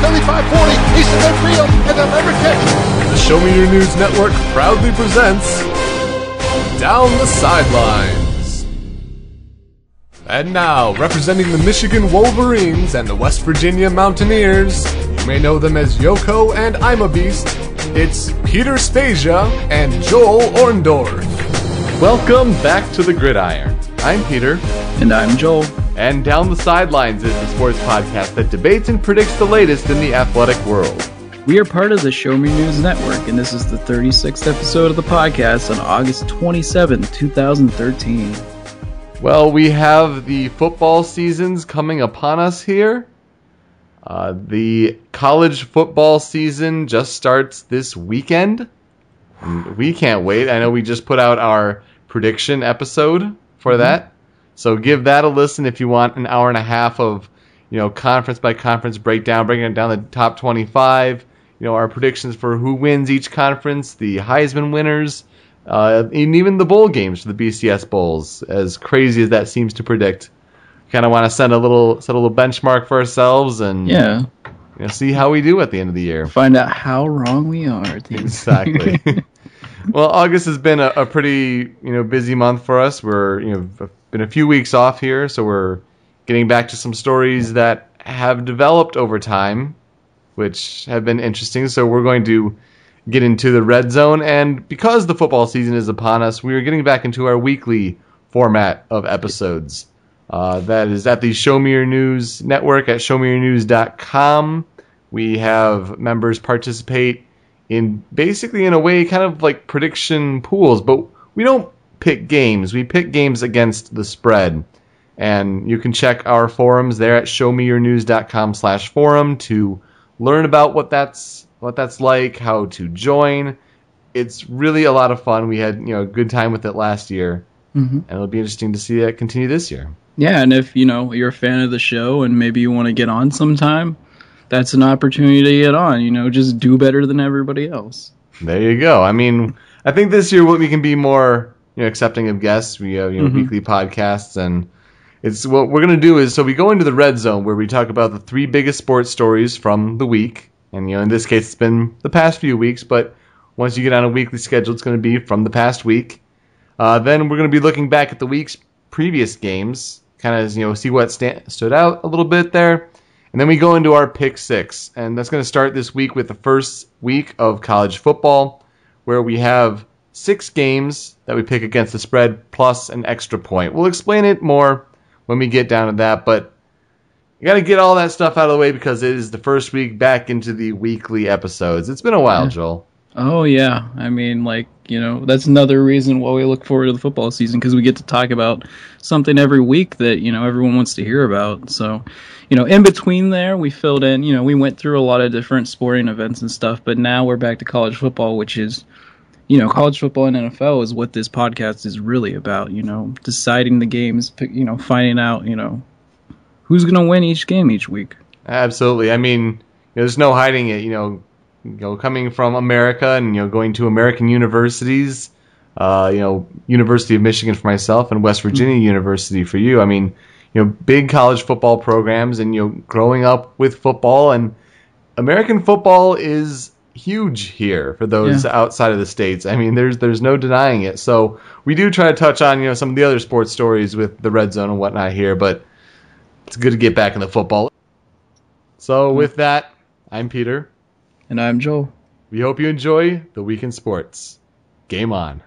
Philly 540, east of midfield, and they'll never catch it. The Show Me Your News Network proudly presents Down the Sidelines. And now, representing the Michigan Wolverines and the West Virginia Mountaineers, you may know them as Yoko and I'm a Beast, it's Peter Stasia and Joel Orndorff. Welcome back to the Gridiron. I'm Peter. And I'm Joel. And Down the Sidelines is the sports podcast that debates and predicts the latest in the athletic world. We are part of the Show Me News Network, and this is the 36th episode of the podcast on August 27, 2013. Well, we have the football seasons coming upon us here. The college football season just starts this weekend. And we can't wait. I know we just put out our prediction episode for that. So give that a listen if you want an hour and a half of, conference by conference breakdown, breaking it down the top 25, our predictions for who wins each conference, the Heisman winners, and even the bowl games for the BCS Bowls, as crazy as that seems to predict. Kind of want to set a little benchmark for ourselves and see how we do at the end of the year. Find out how wrong we are at the end. Exactly. Well, August has been a pretty busy month for us. We're been a few weeks off here, so we're getting back to some stories that have developed over time, which have been interesting. So we're going to get into the red zone, and because the football season is upon us, we are getting back into our weekly format of episodes. That is at the Show Me Your News Network at showmeyournews.com. We have members participate in basically, in a way, kind of like prediction pools, but we don't pick games. We pick games against the spread. And you can check our forums there at showmeyournews.com/forum to learn about what that's like, how to join. It's really a lot of fun. We had a good time with it last year, and it'll be interesting to see that continue this year. Yeah, and if you're a fan of the show and maybe you want to get on sometime, that's an opportunity to get on. Just do better than everybody else. There you go. I mean, I think this year we can be more accepting of guests. We have weekly podcasts, and it's what we're going to do is, so we go into the red zone where we talk about the three biggest sports stories from the week. And, in this case, it's been the past few weeks, but once you get on a weekly schedule, it's going to be from the past week. Then we're going to be looking back at the week's previous games, kind of, see what stood out a little bit there. And then we go into our pick six, and that's going to start this week with the first week of college football, where we have 6 games that we pick against the spread plus an extra point. We'll explain it more when we get down to that, but you got to get all that stuff out of the way because it is the first week back into the weekly episodes. It's been a while, Joel. Oh, yeah. I mean, that's another reason why we look forward to the football season, because we get to talk about something every week that, everyone wants to hear about. So, in between there, we filled in, we went through a lot of different sporting events and stuff, but now we're back to college football, which is, college football and NFL is what this podcast is really about, deciding the games, finding out, who's going to win each game each week. Absolutely. I mean, there's no hiding it, coming from America and, going to American universities, University of Michigan for myself and West Virginia University for you. I mean, big college football programs and, growing up with football, and American football is huge here for those outside of the States. I mean, there's no denying it. So we do try to touch on, some of the other sports stories with the red zone and whatnot here, but it's good to get back in the football. So with that, I'm Peter. And I'm Joel. We hope you enjoy the Week in Sports. Game on.